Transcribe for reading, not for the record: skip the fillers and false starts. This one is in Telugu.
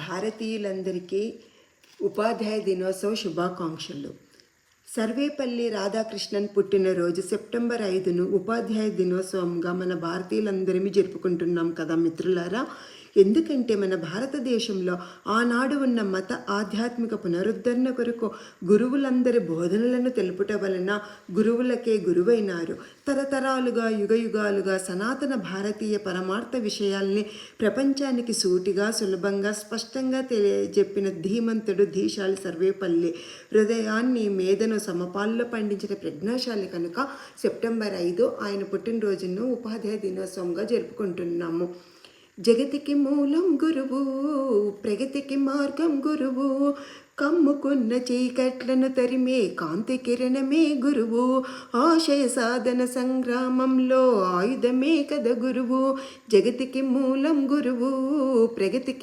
భారతీయులందరికీ ఉపాధ్యాయ దినోత్సవ శుభాకాంక్షలు. సర్వేపల్లి రాధాకృష్ణన్ పుట్టినరోజు సెప్టెంబర్ 5ను ఉపాధ్యాయ దినోత్సవంగా మన భారతీయులందరినీ జరుపుకుంటున్నాం కదా మిత్రులారా. ఎందుకంటే మన భారతదేశంలో ఆనాడు ఉన్న మత ఆధ్యాత్మిక పునరుద్ధరణ కొరకు గురువులందరి బోధనలను తెలుపుట వలన గురువులకే గురువైనారు. తరతరాలుగా యుగయుగాలుగా సనాతన భారతీయ పరమార్థ విషయాల్ని ప్రపంచానికి సూటిగా సులభంగా స్పష్టంగా తెలియజెప్పిన ధీమంతుడు ధీశాలి సర్వేపల్లి. హృదయాన్ని మేధను సమపాల్లో పండించిన ప్రజ్ఞాశాలి కనుక సెప్టెంబర్ 5 ఆయన పుట్టినరోజును ఉపాధ్యాయ దినోత్సవంగా జరుపుకుంటున్నాము. జగతికి మూలం గురువు, ప్రగతికి మార్గం గురువు, కమ్ముకున్న చీకట్లను తరిమే కాంతి కిరణమే గురువు, ఆశయ సాధన సంగ్రామంలో ఆయుధమే కద గురువు. జగతికి మూలం గురువు, ప్రగతికి